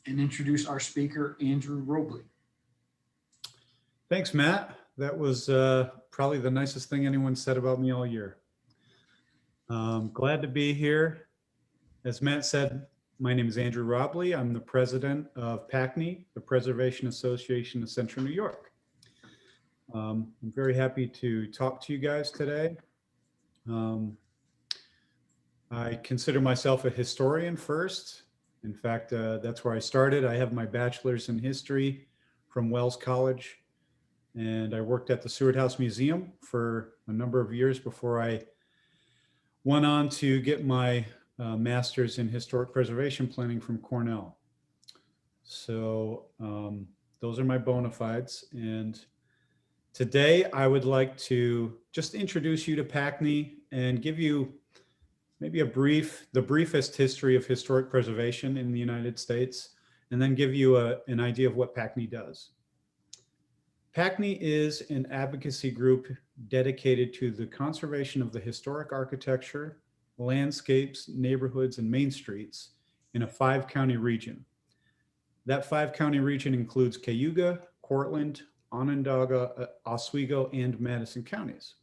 and introduce our speaker, Andrew Roblee. Thanks, Matt. That was probably the nicest thing anyone said about me all year. Glad to be here. As Matt said, my name is Andrew Roblee. I'm the president of PACNY, the Preservation Association of Central New York. I'm very happy to talk to you guys today. I consider myself a historian first. In fact, that's where I started. I have my bachelor's in history from Wells College, and I worked at the Seward House Museum for a number of years before I went on to get my master's in historic preservation planning from Cornell. So those are my bona fides. And today I would like to just introduce you to PACNY and give you maybe the briefest history of historic preservation in the United States, and then give you an idea of what PACNY does. PACNY is an advocacy group dedicated to the conservation of the historic architecture, landscapes, neighborhoods, and main streets in a 5-county region. That 5-county region includes Cayuga, Cortland, Onondaga, Oswego, and Madison counties.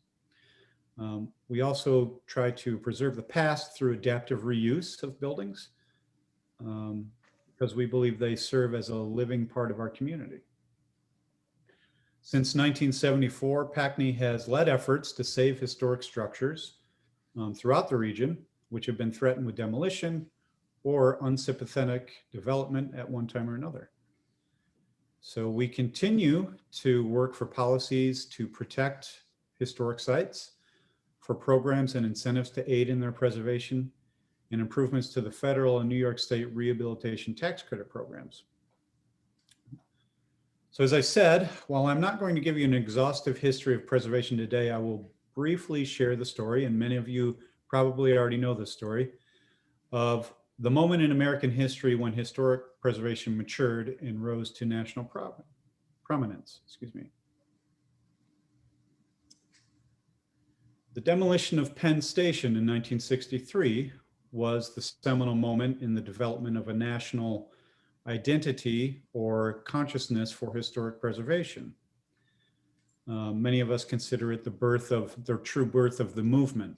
We also try to preserve the past through adaptive reuse of buildings because we believe they serve as a living part of our community. Since 1974, PACNY has led efforts to save historic structures throughout the region, which have been threatened with demolition or unsympathetic development at one time or another. So we continue to work for policies to protect historic sites, for programs and incentives to aid in their preservation, and improvements to the federal and New York State rehabilitation tax credit programs. So as I said, while I'm not going to give you an exhaustive history of preservation today, I will briefly share the story, and many of you probably already know this story, of the moment in American history when historic preservation matured and rose to national prominence. The demolition of Penn Station in 1963 was the seminal moment in the development of a national identity or consciousness for historic preservation. Many of us consider it the true birth of the movement.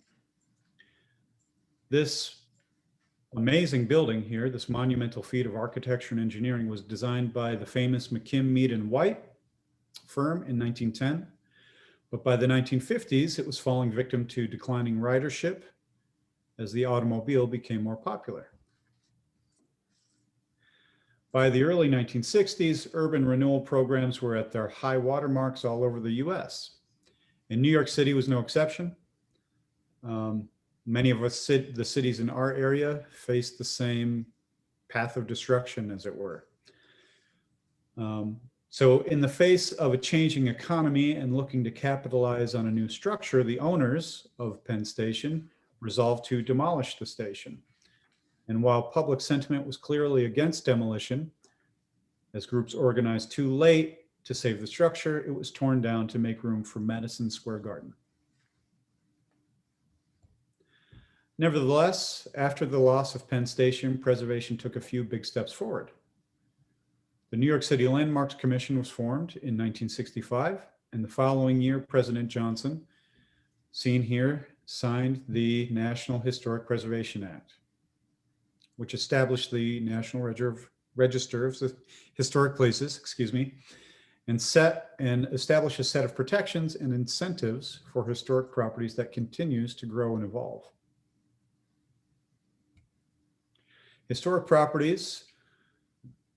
This amazing building here, this monumental feat of architecture and engineering, was designed by the famous McKim, Mead and White firm in 1910. But by the 1950s, it was falling victim to declining ridership as the automobile became more popular. By the early 1960s, urban renewal programs were at their high watermarks all over the US. And New York City was no exception. Many of us, the cities in our area, faced the same path of destruction, as it were. So in the face of a changing economy and looking to capitalize on a new structure, the owners of Penn Station resolved to demolish the station. And while public sentiment was clearly against demolition, as groups organized too late to save the structure, it was torn down to make room for Madison Square Garden. Nevertheless, after the loss of Penn Station, preservation took a few big steps forward. The New York City Landmarks Commission was formed in 1965, and the following year, President Johnson, seen here, signed the National Historic Preservation Act, which established the National Register of Historic Places, and established a set of protections and incentives for historic properties that continues to grow and evolve. Historic properties,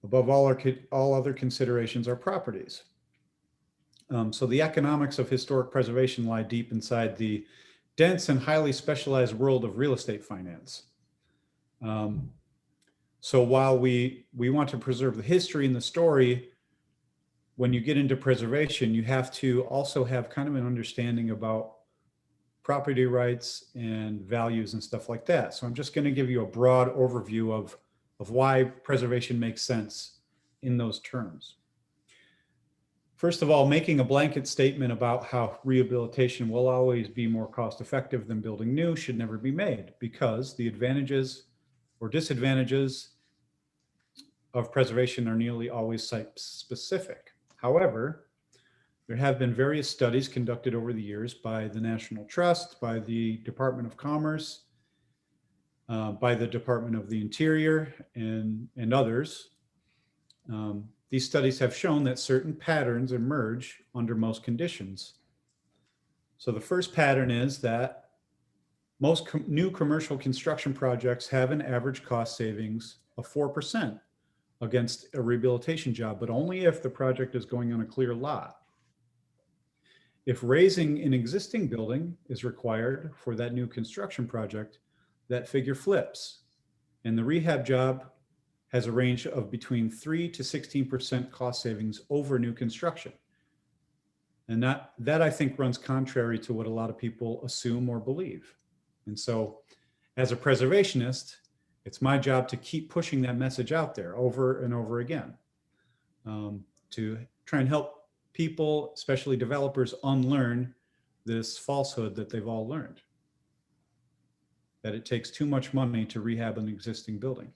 above all other considerations, are properties. So the economics of historic preservation lie deep inside the dense and highly specialized world of real estate finance. So while we want to preserve the history and the story, when you get into preservation, you have to also have kind of an understanding about property rights and values and stuff like that. So I'm just going to give you a broad overview of why preservation makes sense in those terms. First of all, making a blanket statement about how rehabilitation will always be more cost effective than building new should never be made, because the advantages or disadvantages of preservation are nearly always site specific. However, there have been various studies conducted over the years by the National Trust, by the Department of Commerce, by the Department of the Interior, and others. These studies have shown that certain patterns emerge under most conditions. So the first pattern is that most new commercial construction projects have an average cost savings of 4% against a rehabilitation job, but only if the project is going on a clear lot. If raising an existing building is required for that new construction project, that figure flips, and the rehab job has a range of between 3 to 16% cost savings over new construction. And that I think runs contrary to what a lot of people assume or believe. And so as a preservationist, it's my job to keep pushing that message out there over and over again, to try and help people, especially developers, unlearn this falsehood that they've all learned, that it takes too much money to rehab an existing building.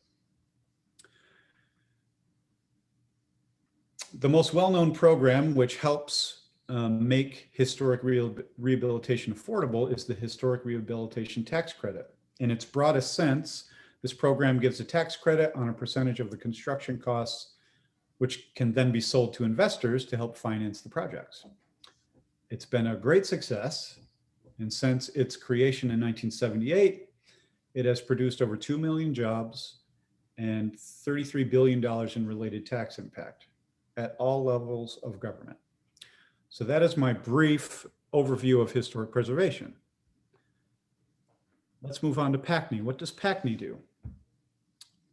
The most well-known program which helps make historic rehabilitation affordable is the Historic Rehabilitation Tax Credit. In its broadest sense, this program gives a tax credit on a percentage of the construction costs, which can then be sold to investors to help finance the projects. It's been a great success, and since its creation in 1978, it has produced over 2 million jobs and $33 billion in related tax impact at all levels of government. So that is my brief overview of historic preservation. Let's move on to PACNY. What does PACNY do?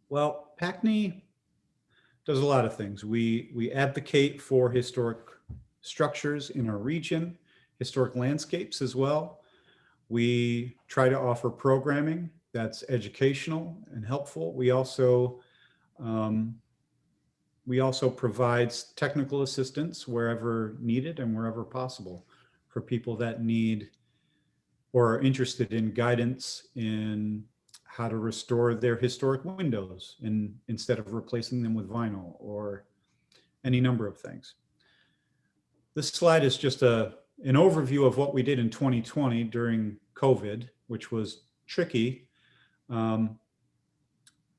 Well, PACNY does a lot of things. We advocate for historic structures in our region, historic landscapes as well. We try to offer programming that's educational and helpful. We also provide technical assistance wherever needed and wherever possible for people that need or are interested in guidance in how to restore their historic windows instead of replacing them with vinyl or any number of things. This slide is just an overview of what we did in 2020 during COVID, which was tricky.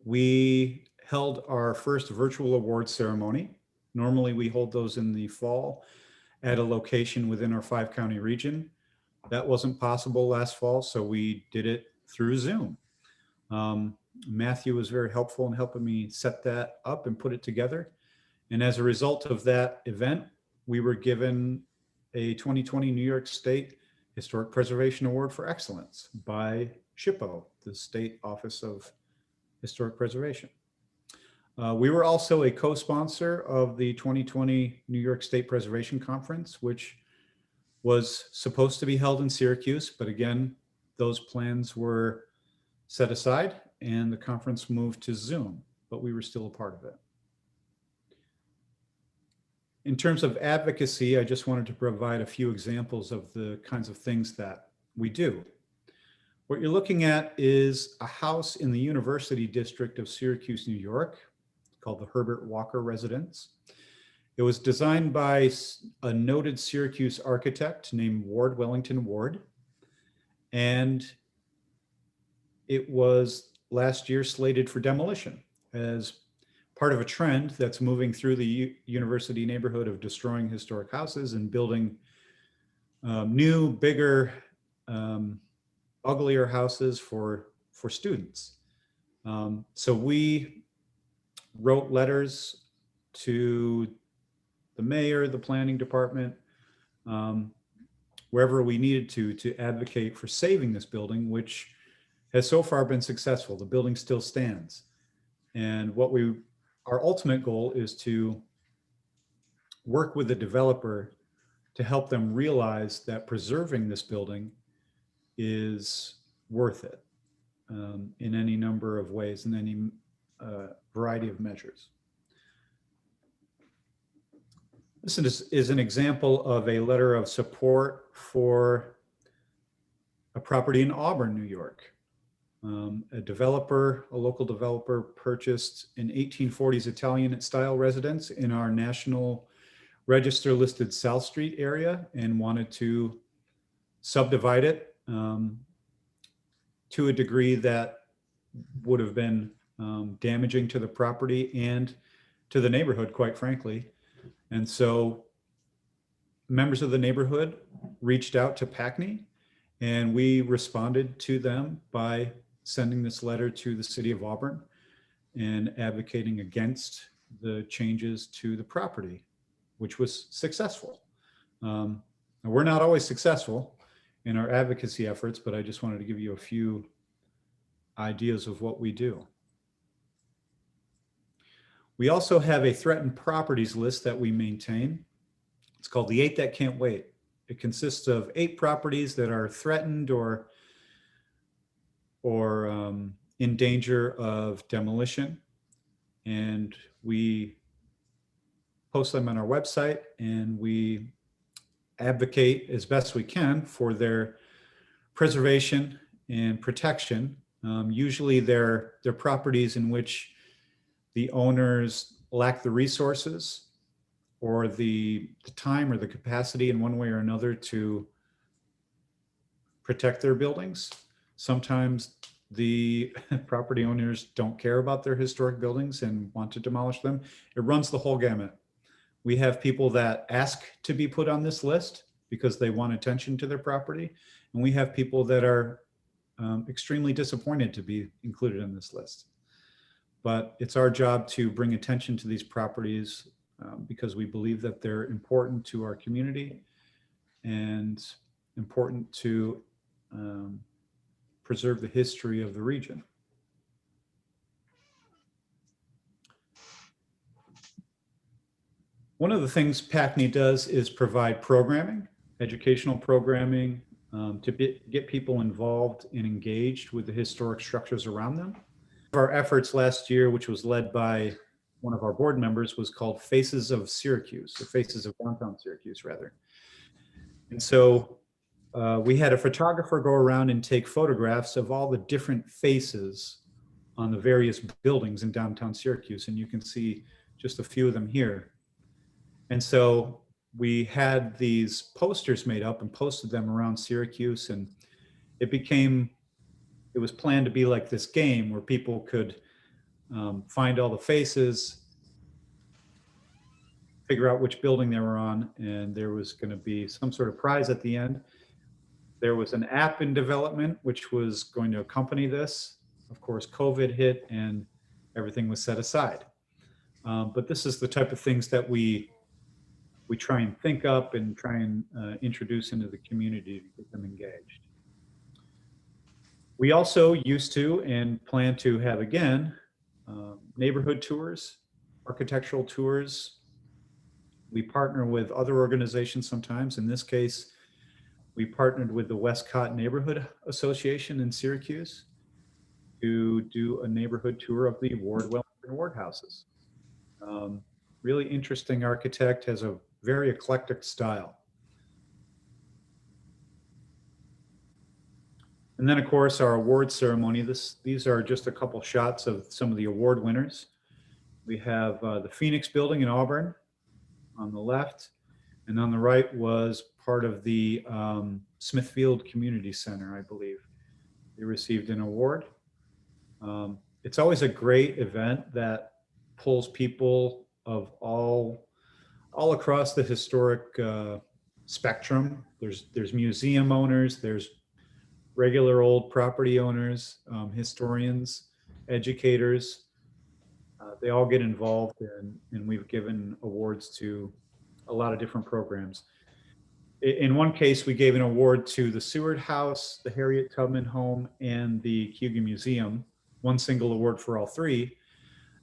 We held our first virtual awards ceremony. Normally we hold those in the fall at a location within our 5-county region. That wasn't possible last fall, so we did it through Zoom. Matthew was very helpful in helping me set that up and put it together. And as a result of that event, we were given a 2020 New York State Historic Preservation Award for Excellence by SHPO, the State Office of Historic Preservation. We were also a co-sponsor of the 2020 New York State Preservation Conference, which was supposed to be held in Syracuse, but again, those plans were set aside and the conference moved to Zoom, but we were still a part of it. In terms of advocacy, I just wanted to provide a few examples of the kinds of things that we do. What you're looking at is a house in the University District of Syracuse, New York, called the Herbert Walker Residence. It was designed by a noted Syracuse architect named Ward Wellington Ward, and it was last year slated for demolition as part of a trend that's moving through the university neighborhood of destroying historic houses and building new, bigger, uglier houses for students. So we wrote letters to the mayor, the planning department, wherever we needed to advocate for saving this building, which has so far been successful. The building still stands. And our ultimate goal is to work with the developer to help them realize that preserving this building is worth it in any number of ways, in any variety of measures. This is an example of a letter of support for a property in Auburn, New York. A local developer purchased an 1840s Italian style residence in our National Register listed South Street area and wanted to subdivide it to a degree that would have been damaging to the property and to the neighborhood, quite frankly. And so members of the neighborhood reached out to PACNY, and we responded to them by sending this letter to the city of Auburn and advocating against the changes to the property, which was successful. Now, we're not always successful in our advocacy efforts, but I just wanted to give you a few ideas of what we do. We also have a threatened properties list that we maintain. It's called the 8 That Can't Wait. It consists of 8 properties that are threatened or in danger of demolition. And we post them on our website, and we advocate as best we can for their preservation and protection. Usually they're properties in which the owners lack the resources or the time or the capacity in one way or another to protect their buildings. Sometimes the property owners don't care about their historic buildings and want to demolish them. It runs the whole gamut. We have people that ask to be put on this list because they want attention to their property. And we have people that are extremely disappointed to be included in this list. But it's our job to bring attention to these properties because we believe that they're important to our community and important to preserve the history of the region. One of the things PACNY does is provide programming, educational programming, to get people involved and engaged with the historic structures around them. Our efforts last year, which was led by one of our board members, was called Faces of Syracuse, or Faces of Downtown Syracuse, rather. And so we had a photographer go around and take photographs of all the different faces on the various buildings in downtown Syracuse. And you can see just a few of them here. And so we had these posters made up and posted them around Syracuse, and it was planned to be like this game where people could find all the faces, figure out which building they were on, and there was going to be some sort of prize at the end. There was an app in development which was going to accompany this. Of course, COVID hit and everything was set aside. But this is the type of things that we try and think up and try and introduce into the community to get them engaged. We also used to and plan to have again neighborhood tours, architectural tours. We partner with other organizations sometimes. In this case, we partnered with the Westcott Neighborhood Association in Syracuse to do a neighborhood tour of the Wellington ward houses. Really interesting architect, has a very eclectic style. And then, of course, our award ceremony. These are just a couple shots of some of the award winners. We have the Phoenix Building in Auburn on the left, and on the right was part of the Smithfield Community Center, I believe. They received an award. It's always a great event that pulls people of all across the historic spectrum. There's museum owners, there's regular old property owners, historians, educators. They all get involved, and we've given awards to a lot of different programs. In one case, we gave an award to the Seward House, the Harriet Tubman Home, and the Cayuga Museum, one single award for all three,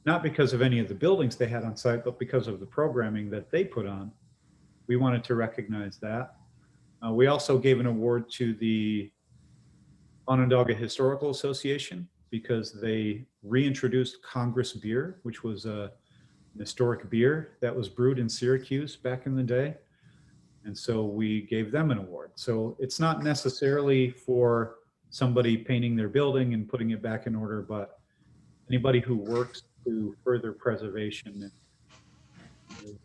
not because of any of the buildings they had on site, but because of the programming that they put on. We wanted to recognize that. We also gave an award to the Onondaga Historical Association because they reintroduced Congress beer, which was an historic beer that was brewed in Syracuse back in the day. And so we gave them an award. So it's not necessarily for somebody painting their building and putting it back in order, but anybody who works to further preservation and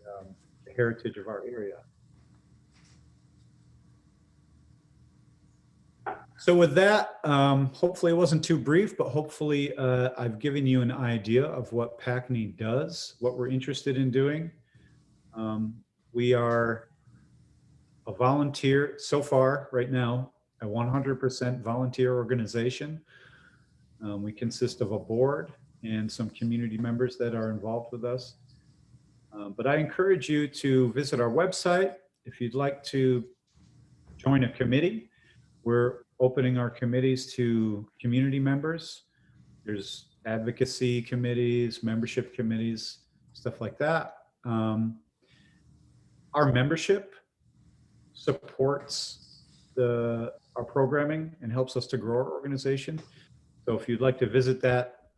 the heritage of our area. So with that, hopefully it wasn't too brief, but hopefully I've given you an idea of what PACNY does, what we're interested in doing. We are a volunteer, so far, right now, a 100% volunteer organization. We consist of a board and some community members that are involved with us. But I encourage you to visit our website. If you'd like to join a committee, we're opening our committees to community members. There's advocacy committees, membership committees, stuff like that. Our membership supports our programming and helps us to grow our organization. So if you'd like to visit that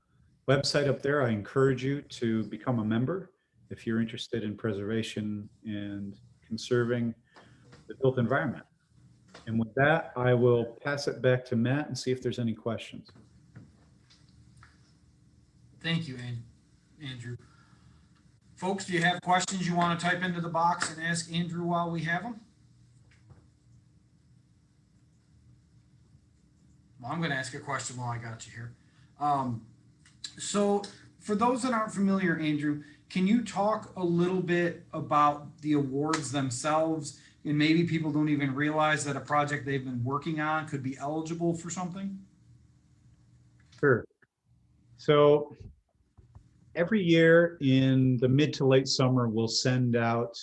website up there, I encourage you to become a member if you're interested in preservation and conserving the built environment. And with that, I will pass it back to Matt and see if there's any questions. Thank you, Andrew. Folks, do you have questions you want to type into the box and ask Andrew while we have them? Well, I'm going to ask a question while I got you here. So for those that aren't familiar, Andrew, can you talk a little bit about the awards themselves? And maybe people don't even realize that a project they've been working on could be eligible for something? Sure. So every year in the mid to late summer, we'll send out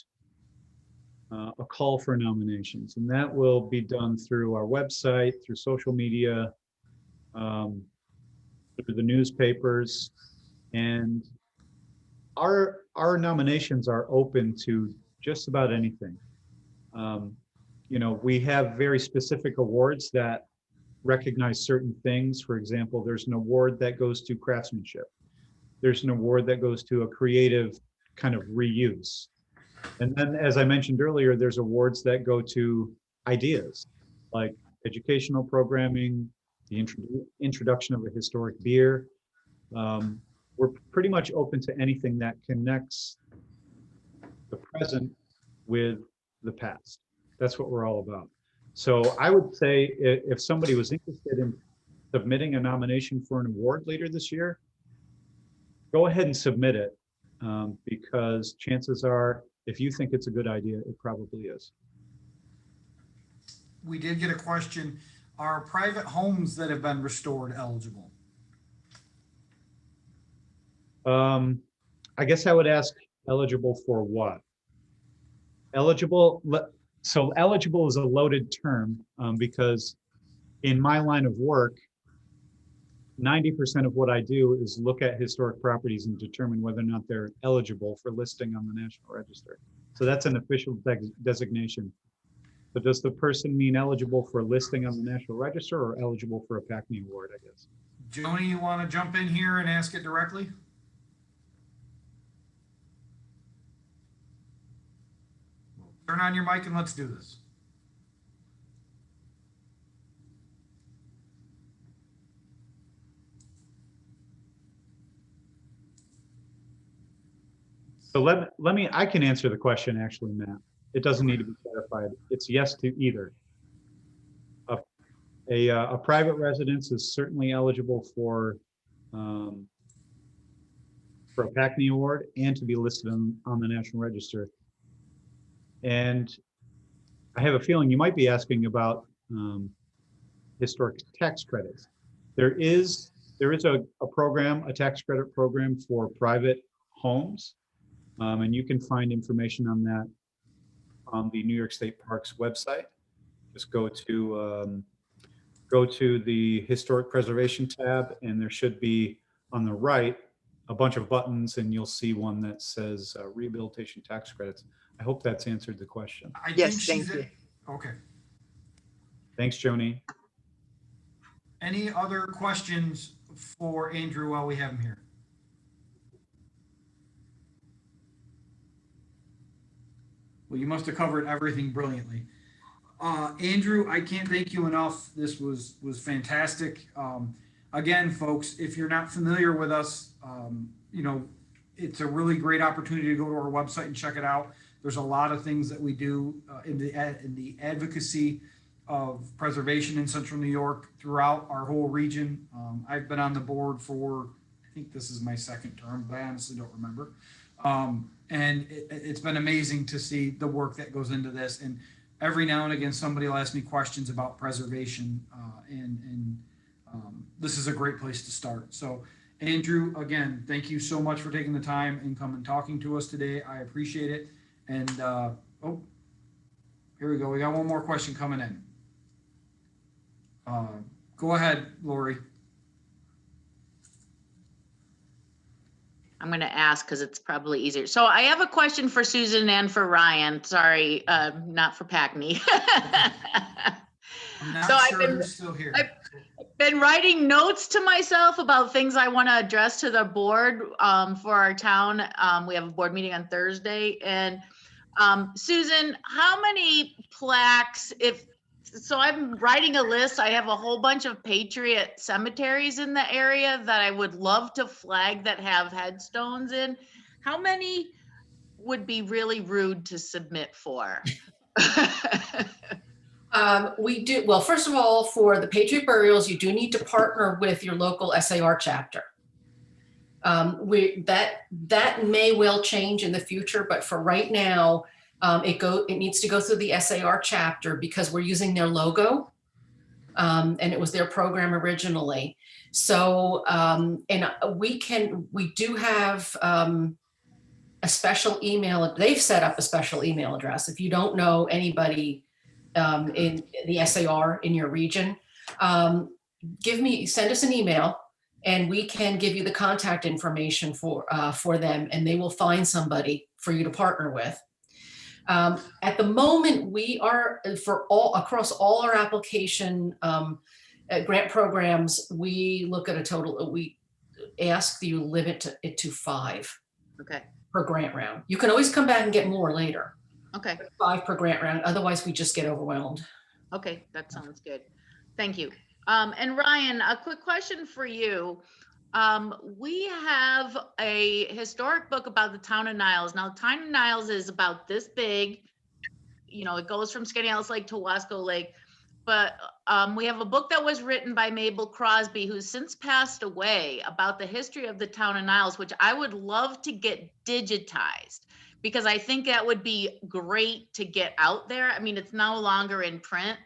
a call for nominations, and that will be done through our website, through social media, through the newspapers, and our nominations are open to just about anything. You know, we have very specific awards that recognize certain things. For example, there's an award that goes to craftsmanship. There's an award that goes to a creative kind of reuse. And then, as I mentioned earlier, there's awards that go to ideas like educational programming, the introduction of a historic beer. We're pretty much open to anything that connects the present with the past. That's what we're all about. So I would say if somebody was interested in submitting a nomination for an award later this year, go ahead and submit it, because chances are, if you think it's a good idea, it probably is. We did get a question. Are private homes that have been restored eligible? I guess I would ask eligible for what? Eligible, so eligible is a loaded term, because in my line of work, 90% of what I do is look at historic properties and determine whether or not they're eligible for listing on the National Register. So that's an official designation. But does the person mean eligible for listing on the National Register or eligible for a PACNY award, I guess? Joni, you want to jump in here and ask it directly? Turn on your mic and let's do this. So let me, I can answer the question actually, Matt. It doesn't need to be clarified. It's yes to either. A private residence is certainly eligible for a PACNY award and to be listed on the National Register. And I have a feeling you might be asking about historic tax credits. There is a program, a tax credit program for private homes. And you can find information on that on the New York State Parks website. Just go to the Historic Preservation tab, and there should be on the right a bunch of buttons, and you'll see one that says rehabilitation tax credits. I hope that's answered the question. Yes, thank you. Okay. Thanks, Joni. Any other questions for Andrew while we have him here? Well, you must have covered everything brilliantly. Andrew, I can't thank you enough. This was fantastic. Again, folks, if you're not familiar with us, it's a really great opportunity to go to our website and check it out. There's a lot of things that we do in the advocacy of preservation in Central New York throughout our whole region. I've been on the board for, I think this is my second term, but I honestly don't remember. And it's been amazing to see the work that goes into this. And every now and again, somebody will ask me questions about preservation, and this is a great place to start. So, Andrew, again, thank you so much for taking the time and coming talking to us today. I appreciate it. And here we go. We got one more question coming in. Go ahead, Lori. I'm going to ask because it's probably easier. So I have a question for Susan and for Ryan. Sorry, not for PACNY. I'm not So sure who's still here. I've been writing notes to myself about things I want to address to the board for our town. We have a board meeting on Thursday. And Susan, how many plaques, so I'm writing a list. I have a whole bunch of Patriot cemeteries in the area that I would love to flag that have headstones in. How many would be really rude to submit for? We do, well, first of all, for the Patriot burials, you do need to partner with your local SAR chapter. That may well change in the future, but for right now, it needs to go through the SAR chapter because we're using their logo, and it was their program originally. So, and we do have a special email. They've set up a special email address. If you don't know anybody in the SAR in your region, send us an email, and we can give you the contact information for them, and they will find somebody for you to partner with. At the moment, we are across all our application grant programs, we look at a total. We ask you limit it to 5. Okay. Per grant round. You can always come back and get more later. Okay. 5 per grant round. Otherwise, we just get overwhelmed. Okay, that sounds good. Thank you. And Ryan, a quick question for you. We have a historic book about the town of Niles. Now, the town of Niles is about this big. It goes from Skaneateles Lake to Wasco Lake. But we have a book that was written by Mabel Crosby, who's since passed away, about the history of the town of Niles, which I would love to get digitized, because I think that would be great to get out there. I mean, it's no longer in print.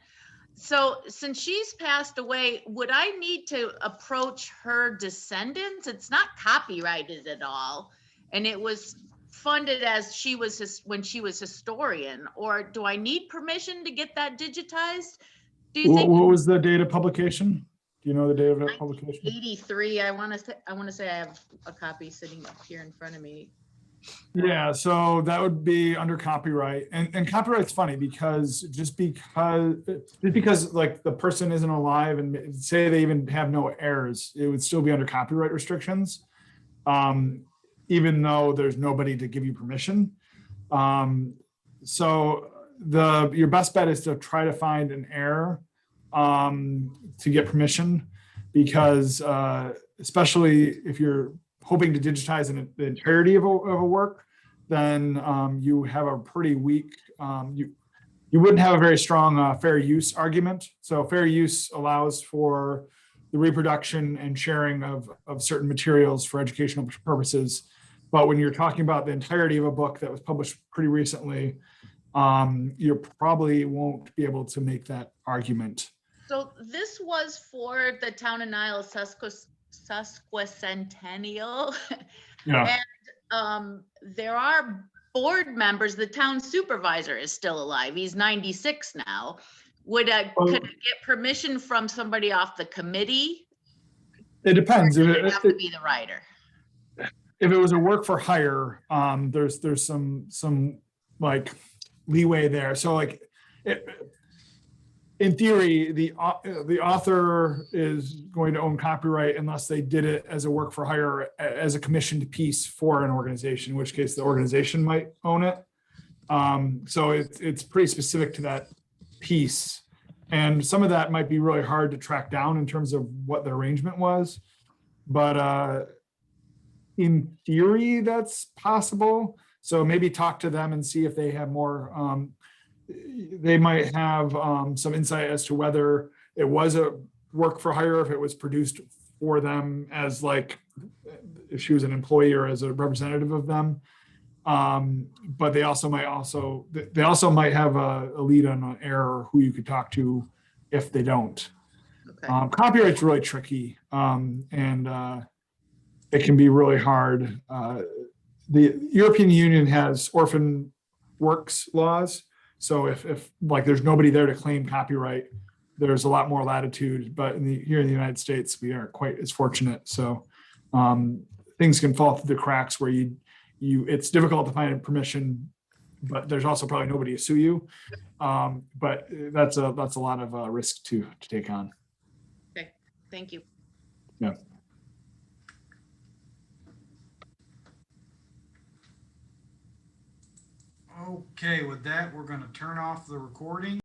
So since she's passed away, would I need to approach her descendants? It's not copyrighted at all. And it was funded as when she was historian, or do I need permission to get that digitized? Do you think? What was the date of publication? Do you know the date of that publication? 83. I want to say I have a copy sitting up here in front of me. Yeah, so that would be under copyright, and copyright's funny because just because like the person isn't alive and say they even have no heirs, it would still be under copyright restrictions, even though there's nobody to give you permission. So your best bet is to try to find an heir to get permission, because especially if you're hoping to digitize the entirety of a work, then you have a pretty weak, you wouldn't have a very strong fair use argument. So fair use allows for the reproduction and sharing of certain materials for educational purposes. But when you're talking about the entirety of a book that was published pretty recently, you probably won't be able to make that argument. So this was for the town of Niles sesquicentennial. Yeah. And there are board members. The town supervisor is still alive. He's 96 now. Could I get permission from somebody off the committee? It depends. Or does it have to be the writer? If it was a work for hire, there's some like leeway there. So like in theory, the author is going to own copyright unless they did it as a work for hire, as a commissioned piece for an organization, in which case the organization might own it. So it's pretty specific to that piece. And some of that might be really hard to track down in terms of what the arrangement was. But in theory, that's possible. So maybe talk to them and see if they have more, they might have some insight as to whether it was a work for hire, if it was produced for them as like, if she was an employee or as a representative of them. But they also might have a lead on an error who you could talk to if they don't. Okay. Copyright's really tricky, and it can be really hard. The European Union has orphan works laws, so if like there's nobody there to claim copyright, there's a lot more latitude. But here in the United States, we aren't quite as fortunate. So things can fall through the cracks where it's difficult to find permission, but there's also probably nobody to sue you. But that's a lot of risk to take on. Okay, thank you. Yeah. Okay, with that, we're gonna turn off the recording.